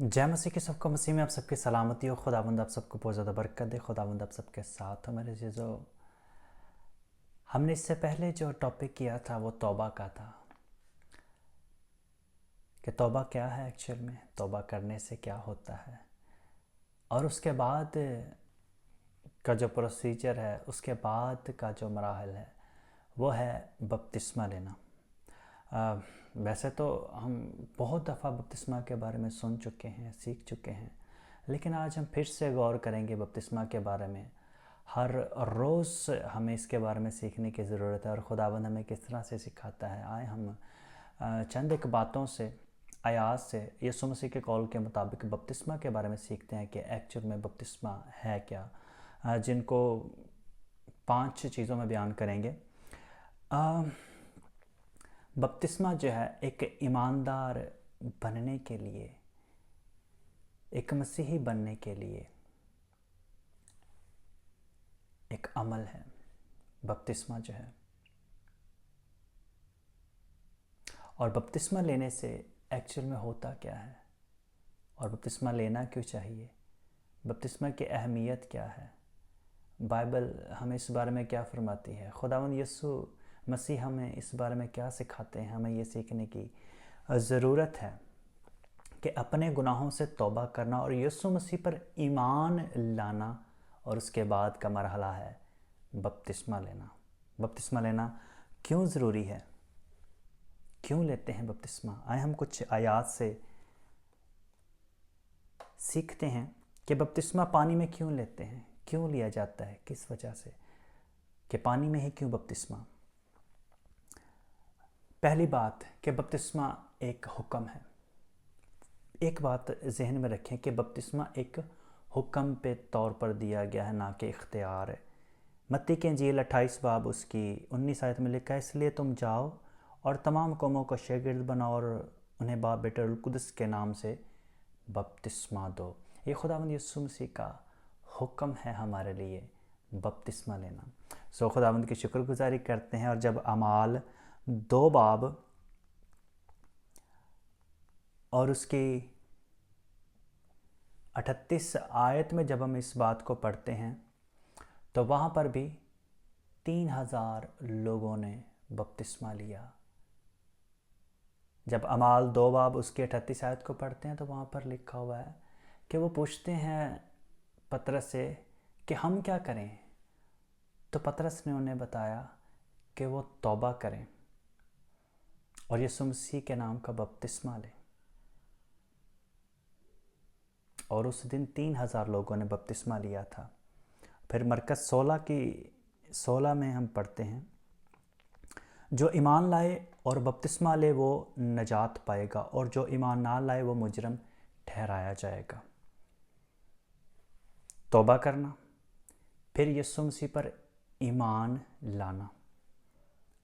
जय मसीह के सबको मसीह में आप सबकी सलामती हो। खुदावंद आप सबको बहुत ज़्यादा बरकत दे। खुदावंद आप सबके साथ हो मेरे चीज़ों। हमने इससे पहले जो टॉपिक किया था वो तौबा का था कि तौबा क्या है, एक्चुअल में तौबा करने से क्या होता है, और उसके बाद का जो प्रोसीजर है, उसके बाद का जो मराहल है वो है बपतिस्मा लेना। वैसे तो हम बहुत दफ़ा बपतिस्मा के बारे में सुन चुके हैं, सीख चुके हैं, लेकिन आज हम फिर से गौर करेंगे बपतिस्मा के बारे में। हर रोज़ हमें इसके बारे में सीखने की ज़रूरत है और खुदावंद हमें किस तरह से सिखाता है। आए हम चंद एक बातों से, आयात से, यीशु मसीह के कॉल के मुताबिक बपतिस्मा के बारे में सीखते हैं कि एक्चुअल में बपतिस्मा है क्या, जिनको 5 चीज़ों में बयान करेंगे। बपतिस्मा जो है एक ईमानदार बनने के लिए, एक मसीही बनने के लिए एक अमल है। बपतिस्मा जो है, और बपतिस्मा लेने से एक्चुअल में होता क्या है और बपतिस्मा लेना क्यों चाहिए, बपतिस्मा की अहमियत क्या है, बाइबल हमें इस बारे में क्या फरमाती है, खुदावंद यीशु मसीह हमें इस बारे में क्या सिखाते हैं। हमें ये सीखने की ज़रूरत है कि अपने गुनाहों से तौबा करना और यीशु मसीह पर ईमान लाना, और उसके बाद का मरहला है बपतिस्मा लेना। बपतिस्मा लेना क्यों ज़रूरी है, क्यों लेते हैं बपतिस्मा। आए हम कुछ आयात से सीखते हैं कि बपतिस्मा पानी में क्यों लेते हैं, क्यों लिया जाता है, किस वजह से, कि पानी में ही क्यों बपतिस्मा। पहली बात कि बपतिस्मा एक हुक्म है। एक बात जहन में रखें कि बपतिस्मा एक हुक्म पे तौर पर दिया गया है, ना कि इख्तियार है। मत्ती की इंजील 28 बाब उसकी 19 आयत में लिखा है, इसलिए तुम जाओ और तमाम कौमों को शागिर्द बनाओ और उन्हें बाप बेटे और कुदस के नाम से बपतिस्मा दो। ये खुदावंद यीशु मसीह का हुक्म है हमारे लिए, बपतिस्मा लेना। सो खुदावंद की शुक्रगुजारी करते हैं। और जब अमाल 2 बाब और उसकी 38 आयत में जब हम इस बात को पढ़ते हैं तो वहाँ पर भी 3000 लोगों ने बपतिस्मा लिया। जब अमाल 2 बाब उसकी 38 आयत को पढ़ते हैं तो वहाँ पर लिखा हुआ है कि वो पूछते हैं पतरस से कि हम क्या करें। तो पतरस ने उन्हें बताया कि वो तौबा करें और यीशु मसीह के नाम का बपतिस्मा लें। और उस दिन 3000 लोगों ने बपतिस्मा लिया था। फिर मरकज़ 16 में हम पढ़ते हैं, जो ईमान लाए और बपतिस्मा ले वो नजात पाएगा, और जो ईमान ना लाए वो मुजरम ठहराया जाएगा। तौबा करना, फिर यीशु मसीह पर ईमान लाना,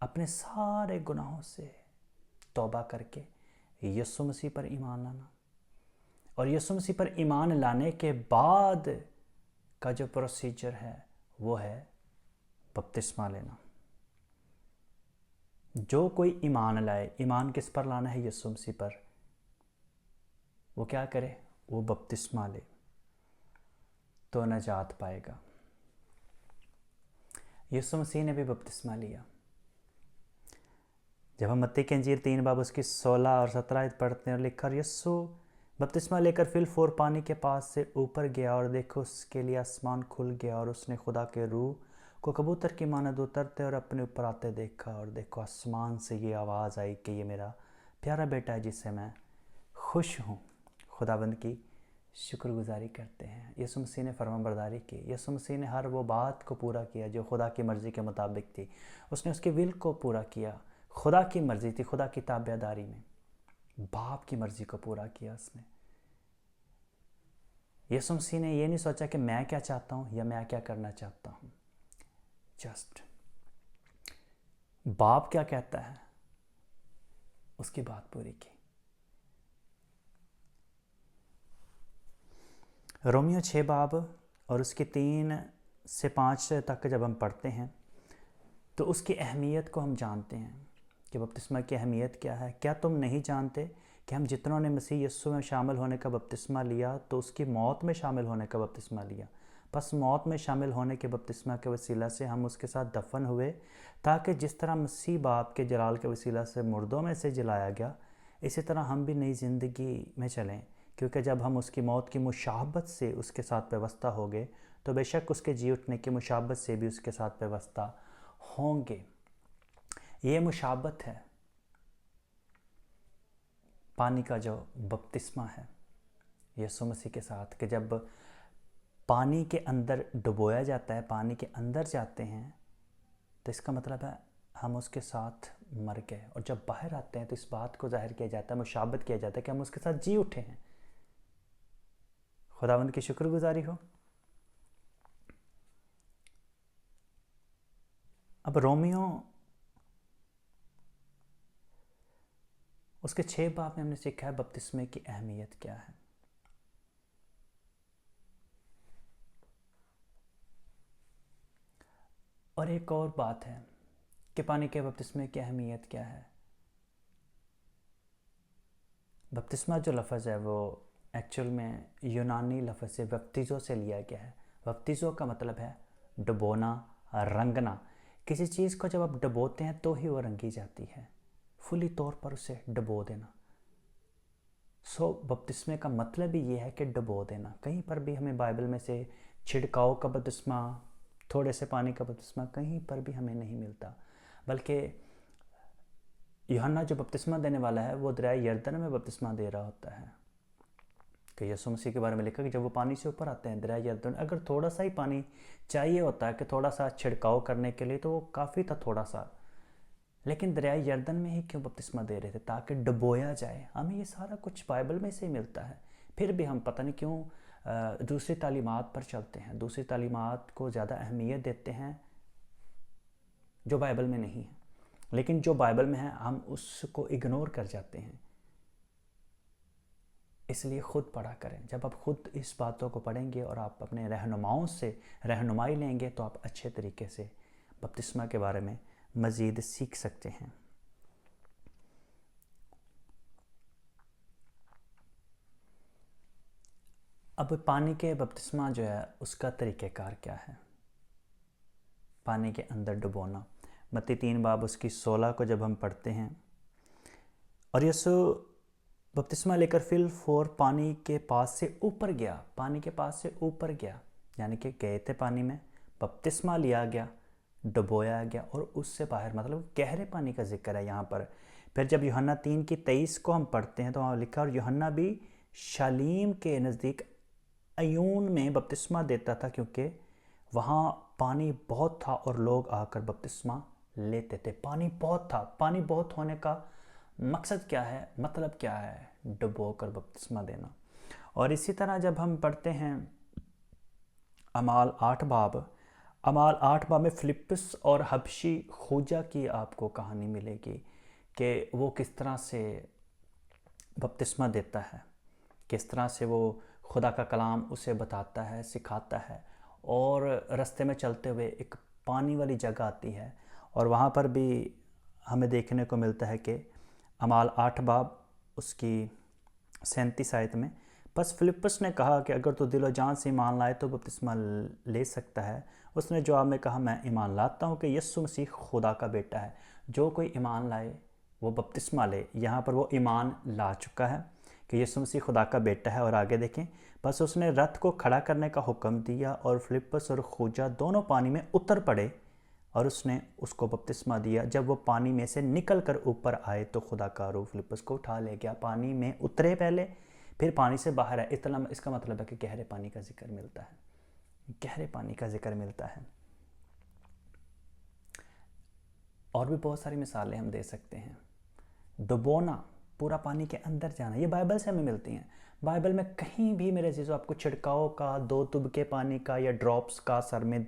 अपने सारे गुनाहों से तौबा करके यीशु मसीह पर ईमान लाना, और यीशु मसीह पर ईमान लाने के बाद का जो प्रोसीजर है वो है बपतिस्मा लेना। जो कोई ईमान लाए, ईमान किस पर लाना है, यीशु मसीह पर, वो क्या करे, वो बपतिस्मा ले तो नजात पाएगा। यीशु मसीह ने भी बपतिस्मा लिया। जब हम मत्ती की इंजील 3 बाब उसकी 16 और 17 पढ़ते हैं, और लिखा, यीशु बपतिस्मा लेकर फिलफोर पानी के पास से ऊपर गया, और देखो उसके लिए आसमान खुल गया और उसने खुदा के रूह को कबूतर की मानद उतरते और अपने ऊपर आते देखा। और देखो आसमान से ये आवाज़ आई कि ये मेरा प्यारा बेटा है जिससे मैं खुश हूँ। खुदाबंद की शुक्रगुजारी करते हैं। यीशु मसीह ने फरमाबरदारी की। यीशु मसीह ने हर वो बात को पूरा किया जो खुदा की मर्ज़ी के मुताबिक थी। उसने उसके विल को पूरा किया। खुदा की मर्ज़ी थी, खुदा की ताबेदारी में बाप की मर्ज़ी को पूरा किया उसने। यीशु मसीह ने ये नहीं सोचा कि मैं क्या चाहता हूँ या मैं क्या करना चाहता हूँ, जस्ट बाप क्या कहता है उसकी बात पूरी की। रोमियो 6 बाब और उसके 3 से 5 तक जब हम पढ़ते हैं तो उसकी अहमियत को हम जानते हैं कि बपतिस्मा की अहमियत क्या है। क्या तुम नहीं जानते कि हम जितनों ने मसीह यीशु में शामिल होने का बपतिस्मा लिया तो उसकी मौत में शामिल होने का बपतिस्मा लिया। बस मौत में शामिल होने के बपतिस्मा के वसीला से हम उसके साथ दफन हुए, ताकि जिस तरह मसीह बाप के जलाल के वसीला से मुर्दों में से जलाया गया, इसी तरह हम भी नई ज़िंदगी में चलें। क्योंकि जब हम उसकी मौत की मुशाबत से उसके साथ व्यवस्था होंगे तो बेशक उसके जी उठने की मुशाबत से भी उसके साथ व्यवस्था होंगे। ये मुशाबत है पानी का जो बपतिस्मा है यीशु मसीह के साथ, कि जब पानी के अंदर डुबोया जाता है, पानी के अंदर जाते हैं, तो इसका मतलब है हम उसके साथ मर गए। और जब बाहर आते हैं तो इस बात को जाहिर किया जाता है, मुशाबत किया जाता है कि हम उसके साथ जी उठे हैं। खुदावंद की शुक्रगुजारी हो। अब रोमियो उसके 6 बाब में हमने सीखा है बपतिस्मे की अहमियत क्या है। और एक और बात है कि पानी के बपतिस्मे की अहमियत क्या है। बपतिस्मा जो लफ्ज़ है वो एक्चुअल में यूनानी लफ्ज़ से बप्तिज़ो से लिया गया है। बप्तिज़ो का मतलब है डुबोना, रंगना। किसी चीज़ को जब आप डुबोते हैं तो ही वो रंगी जाती है, फुली तौर पर उसे डुबो देना। बपतिस्मे का मतलब ही ये है कि डुबो देना। कहीं पर भी हमें बाइबल में से छिड़काव का बपतिस्मा, थोड़े से पानी का बपतिस्मा कहीं पर भी हमें नहीं मिलता, बल्कि यूहन्ना जो बपतिस्मा देने वाला है वो दरिया यरदन में बपतिस्मा दे रहा होता है। कि यीशु मसीह के बारे में लिखा कि जब वो पानी से ऊपर आते हैं दरिया यरदन, अगर थोड़ा सा ही पानी चाहिए होता है कि थोड़ा सा छिड़काव करने के लिए, तो वो काफ़ी था थोड़ा सा, लेकिन दरिया यरदन में ही क्यों बपतिस्मा दे रहे थे? ताकि डुबोया जाए। हमें ये सारा कुछ बाइबल में से ही मिलता है। फिर भी हम पता नहीं क्यों दूसरी तालीमात पर चलते हैं, दूसरी तालीमात को ज़्यादा अहमियत देते हैं जो बाइबल में नहीं है। लेकिन जो बाइबल में है हम उसको इग्नोर कर जाते हैं। इसलिए ख़ुद पढ़ा करें। जब आप ख़ुद इस बातों को पढ़ेंगे और आप अपने रहनुमाओं से रहनुमाई लेंगे तो आप अच्छे तरीके से बपतिस्मा के बारे में मज़ीद सीख सकते हैं। अब पानी के बपतिस्मा जो है उसका तरीक़ेकार क्या है? पानी के अंदर डुबोना। मत्ती 3 बाब उसकी 16 को जब हम पढ़ते हैं, और यीशु बपतिस्मा लेकर फिल 4 पानी के पास से ऊपर गया। पानी के पास से ऊपर गया यानी कि गए थे पानी में, बपतिस्मा लिया गया, डुबोया गया और उससे बाहर, मतलब गहरे पानी का जिक्र है यहाँ पर। फिर जब यूहन्ना 3:23 को हम पढ़ते हैं तो वहाँ लिखा, और यूहन्ना भी शालीम के नज़दीक अयून में बपतिस्मा देता था, क्योंकि वहाँ पानी बहुत था और लोग आकर बपतिस्मा लेते थे। पानी बहुत था। पानी बहुत होने का मकसद क्या है, मतलब क्या है? डुबो कर बपतिस्मा देना। और इसी तरह जब हम पढ़ते हैं अमाल 8 बाब में फिलिप्पुस और हबशी खोजा की आपको कहानी मिलेगी कि वो किस तरह से बपतिस्मा देता है, किस तरह से वो खुदा का कलाम उसे बताता है, सिखाता है। और रास्ते में चलते हुए एक पानी वाली जगह आती है और वहाँ पर भी हमें देखने को मिलता है कि अमाल 8 बाब उसकी 37 आयत में, बस फिलिप्पुस ने कहा कि अगर तू दिलो जान से ईमान लाए तो बपतिस्मा ले सकता है। उसने जवाब में कहा, मैं ईमान लाता हूँ कि यीशु मसीह खुदा का बेटा है। जो कोई ईमान लाए वो बपतिस्मा ले। यहाँ पर वो ईमान ला चुका है कि यीशु मसीह खुदा का बेटा है। और आगे देखें, बस उसने रथ को खड़ा करने का हुक्म दिया और फिलिप्पुस और खोजा दोनों पानी में उतर पड़े और उसने उसको बपतिस्मा दिया। जब वो पानी में से निकल कर ऊपर आए तो खुदा का रूह फिलिप्पुस को उठा ले गया। पानी में उतरे पहले, फिर पानी से बाहर आए। इतना इसका मतलब है कि गहरे पानी का जिक्र मिलता है, गहरे पानी का जिक्र मिलता है। और भी बहुत सारी मिसालें हम दे सकते हैं। डुबोना, पूरा पानी के अंदर जाना, ये बाइबल से हमें मिलती हैं। बाइबल में कहीं भी मेरे चीज़ों आपको छिड़काव का, 2 तुबके पानी का या ड्रॉप्स का सर में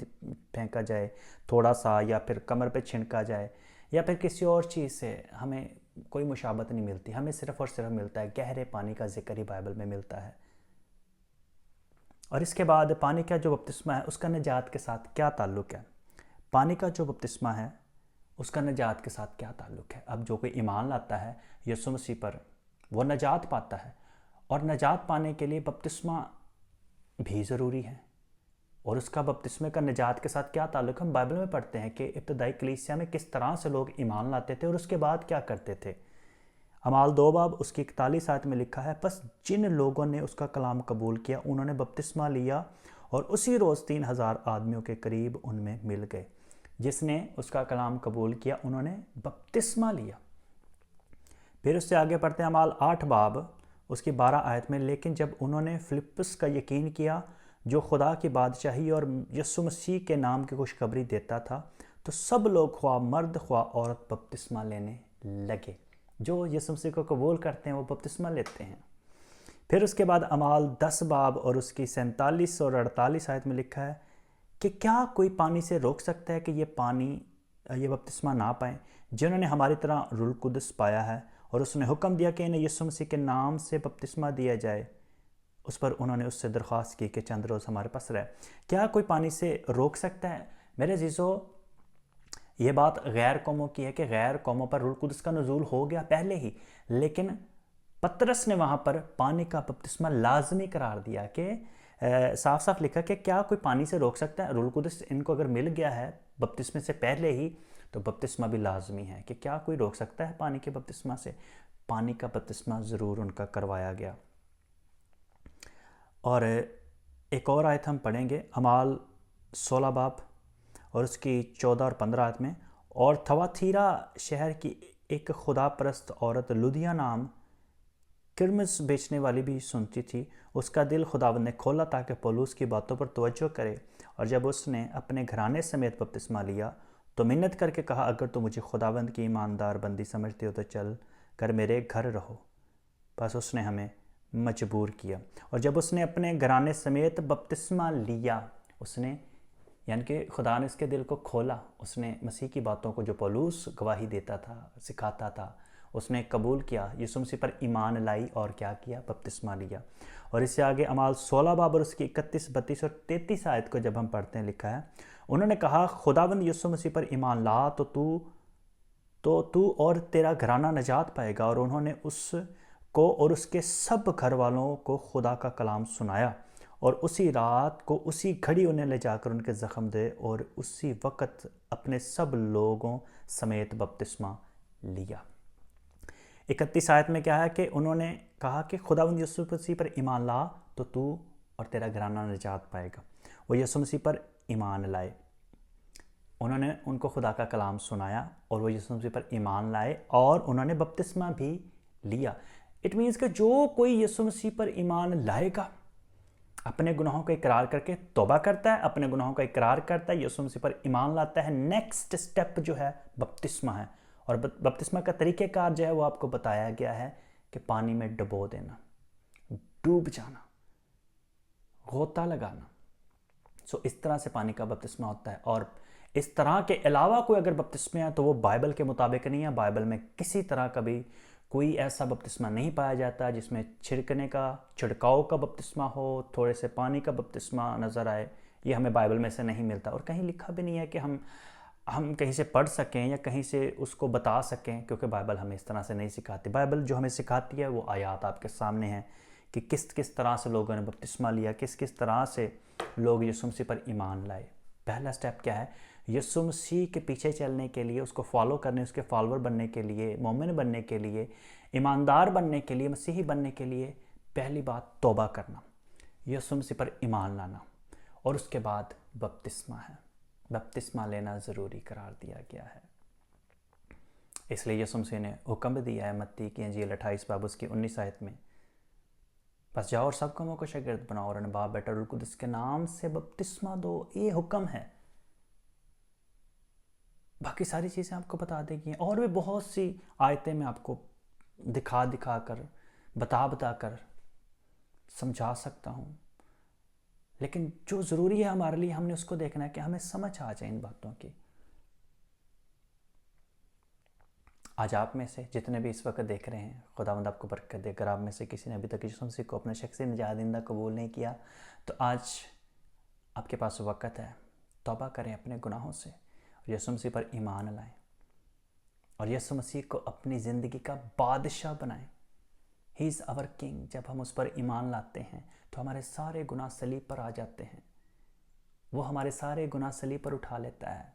फेंका जाए थोड़ा सा, या फिर कमर पे छिड़का जाए, या फिर किसी और चीज़ से हमें कोई मुशाबत नहीं मिलती। हमें सिर्फ़ और सिर्फ मिलता है गहरे पानी का जिक्र ही बाइबल में मिलता है। और इसके बाद पानी का जो बपतिस्मा है उसका निजात के साथ क्या ताल्लुक़ है? पानी का जो बपतिस्मा है उसका निजात के साथ क्या ताल्लुक़ है? अब जो कोई ईमान लाता है यीशु मसीह पर, वो नजात पाता है। और नजात पाने के लिए बपतिस्मा भी ज़रूरी है। और उसका बपतिस्मे का निजात के साथ क्या ताल्लुक, हम बाइबल में पढ़ते हैं कि इब्तदाई कलीसिया में किस तरह से लोग ईमान लाते थे और उसके बाद क्या करते थे। अमाल 2 बाब उसकी 41 आयत में लिखा है, बस जिन लोगों ने उसका कलाम कबूल किया उन्होंने बपतिस्मा लिया और उसी रोज़ 3,000 आदमियों के करीब उनमें मिल गए। जिसने उसका कलाम कबूल किया उन्होंने बपतिस्मा लिया। फिर उससे आगे पढ़ते हैं अमाल 8 बाब उसकी 12 आयत में, लेकिन जब उन्होंने फिलिप्पुस का यकीन किया जो खुदा की बादशाही और यीशु मसीह के नाम की खुशखबरी देता था, तो सब लोग ख्वाह मर्द ख्वाह औरत बपतिस्मा लेने लगे। जो यीशु मसीह को कबूल करते हैं वो बपतिस्मा लेते हैं। फिर उसके बाद अमाल 10 बाब और उसकी 47 और 48 आयत में लिखा है कि क्या कोई पानी से रोक सकता है कि ये बपतिस्मा ना पाएँ जिन्होंने हमारी तरह रूह कुदस पाया है। और उसने हुक्म दिया कि इन्हें यीशु मसीह के नाम से बपतिस्मा दिया जाए। उस पर उन्होंने उससे दरख्वास्त की कि चंद रोज़ हमारे पास रहे। क्या कोई पानी से रोक सकता है? मेरे अजीज़ों, ये बात गैर कौमों की है कि गैर कौमों पर रूह कुदस का नुज़ूल हो गया पहले ही, लेकिन पतरस ने वहाँ पर पानी का बपतिस्मा लाजमी करार दिया कि साफ साफ लिखा कि क्या कोई पानी से रोक सकता है? रूह कुदस इनको अगर मिल गया है बपतिस्मे से पहले ही, तो बपतिस्मा भी लाजमी है। कि क्या कोई रोक सकता है पानी के बपतिस्मा से? पानी का बपतिस्मा ज़रूर उनका करवाया गया। और एक और आयत हम पढ़ेंगे अमाल 16 बाब और उसकी 14 और 15 आयत में, और थवाथीरा शहर की एक खुदा परस्त औरत लुदिया नाम किरमिस बेचने वाली भी सुनती थी। उसका दिल खुदावंद ने खोला ताकि पौलुस की बातों पर तवज्जो करे। और जब उसने अपने घराने समेत बपतिस्मा लिया तो मिन्नत करके कहा, अगर तो मुझे खुदावंद की ईमानदार बंदी समझते हो तो चल कर मेरे घर रहो। बस उसने हमें मजबूर किया। और जब उसने अपने घराने समेत बपतिस्मा लिया, उसने यानी कि खुदा ने उसके दिल को खोला। उसने मसीह की बातों को जो पौलुस गवाही देता था, सिखाता था, उसने कबूल किया, यीशु मसीह पर ईमान लाई और क्या किया? बपतिस्मा लिया। और इससे आगे अमाल 16 बाब और उसकी 31, 32 और 33 आयत को जब हम पढ़ते हैं, लिखा है, उन्होंने कहा, खुदावंद यीशु मसीह पर ईमान ला तो तू और तेरा घराना निजात पाएगा। और उन्होंने उसको और उसके सब घर वालों को खुदा का कलाम सुनाया। और उसी रात को उसी घड़ी उन्हें ले जाकर उनके ज़ख्म दे और उसी वक़्त अपने सब लोगों समेत बपतिस्मा लिया। 31 आयत में क्या है कि उन्होंने कहा कि खुदावंद यीशु मसीह पर ईमान ला तो तू और तेरा घराना निजात पाएगा। वो यीशु मसीह पर ईमान लाए, उन्होंने उनको खुदा का कलाम सुनाया और वो यीशु मसीह पर ईमान लाए और उन्होंने बपतिस्मा भी लिया। इट मीन्स कि जो कोई यीशु मसीह पर ईमान लाएगा, अपने गुनाहों का इकरार करके तौबा करता है, अपने गुनाहों का इकरार करता है, यीशु मसीह पर ईमान लाता है, नेक्स्ट स्टेप जो है बपतिस्मा है। और बपतिस्मा का तरीक़ेकार जो है वो आपको बताया गया है कि पानी में डुबो देना, डूब जाना, गोता लगाना। सो इस तरह से पानी का बपतिस्मा होता है। और इस तरह के अलावा कोई अगर बपतिस्मा है तो वो बाइबल के मुताबिक नहीं है। बाइबल में किसी तरह का भी कोई ऐसा बपतिस्मा नहीं पाया जाता जिसमें छिड़काव का बपतिस्मा हो, थोड़े से पानी का बपतिस्मा नज़र आए। ये हमें बाइबल में से नहीं मिलता और कहीं लिखा भी नहीं है कि हम कहीं से पढ़ सकें या कहीं से उसको बता सकें, क्योंकि बाइबल हमें इस तरह से नहीं सिखाती। बाइबल जो हमें सिखाती है वो आयात आपके सामने है कि किस किस तरह से लोगों ने बपतिस्मा लिया, किस किस तरह से लोग यीशु मसीह पर ईमान लाए। पहला स्टेप क्या है? यीशु मसीह के पीछे चलने के लिए, उसको फॉलो करने, उसके फॉलोअर बनने के लिए, मोमिन बनने के लिए, ईमानदार बनने के लिए, मसीही बनने के लिए पहली बात तौबा करना, यीशु मसीह पर ईमान लाना, और उसके बाद बपतिस्मा है। बपतिस्मा लेना ज़रूरी करार दिया गया है। इसलिए यीशु मसीह ने हुक्म दिया है मत्ती की इंजील 28 बाब उसकी 19 आयत में, बस जाओ और सब कौमों को शागिर्द बनाओ और उन्हें बाप बेटा रूह कुदस के नाम से बपतिस्मा दो। ये हुक्म है। बाकी सारी चीज़ें आपको बता देगी और भी बहुत सी आयतें मैं आपको दिखा कर बता कर समझा सकता हूँ, लेकिन जो ज़रूरी है हमारे लिए, हमने उसको देखना है कि हमें समझ आ जाए इन बातों की। आज आप में से जितने भी इस वक्त देख रहे हैं, खुदावंद आपको बरकत दे। अगर आप में से किसी ने अभी तक यीशु मसीह को अपने शख्सी निजातिंदा कबूल नहीं किया तो आज आपके पास वक़्त है। तौबा करें अपने गुनाहों से और यीशु मसीह पर ईमान लाएं और यीशु मसीह को अपनी ज़िंदगी का बादशाह बनाएं। He is our king. जब हम उस पर ईमान लाते हैं तो हमारे सारे गुनाह सलीब पर आ जाते हैं। वो हमारे सारे गुनाह सलीब पर उठा लेता है।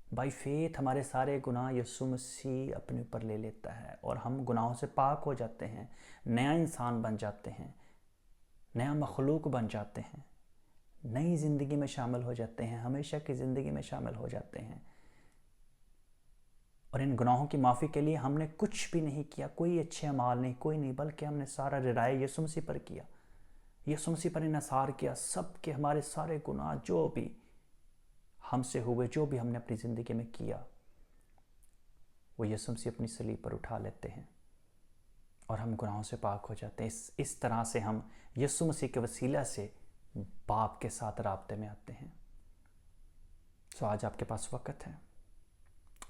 बाई फेथ हमारे सारे गुनाह यीशु मसीह अपने ऊपर ले लेता है और हम गुनाहों से पाक हो जाते हैं, नया इंसान बन जाते हैं, नया मखलूक बन जाते हैं, नई ज़िंदगी में शामिल हो जाते हैं, हमेशा की ज़िंदगी में शामिल हो जाते हैं। और इन गुनाहों की माफ़ी के लिए हमने कुछ भी नहीं किया, कोई अच्छे अमाल नहीं, कोई नहीं, बल्कि हमने सारा रिराय यीशु मसीह पर किया, यीशु मसीह पर इन्हसार किया। सब के हमारे सारे गुनाह जो भी हमसे हुए, जो भी हमने अपनी ज़िंदगी में किया, वो यीशु मसीह अपनी सलीब पर उठा लेते हैं और हम गुनाहों से पाक हो जाते हैं। इस तरह से हम यीशु मसीह के वसीला से बाप के साथ राब्ते में आते हैं। सो आज आपके पास वक़्त है,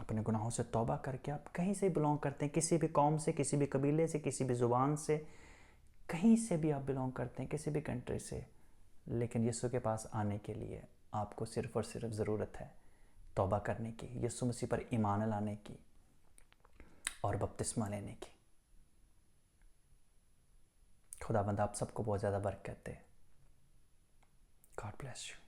अपने गुनाहों से तौबा करके, आप कहीं से बिलोंग करते हैं, किसी भी कौम से, किसी भी कबीले से, किसी भी ज़ुबान से, कहीं से भी आप बिलोंग करते हैं, किसी भी कंट्री से, लेकिन यीशु के पास आने के लिए आपको सिर्फ़ और सिर्फ ज़रूरत है तौबा करने की, यीशु मसीह पर ईमान लाने की और बपतिस्मा लेने की। खुदाबंद आप सबको बहुत ज़्यादा बरकत दे। God bless you.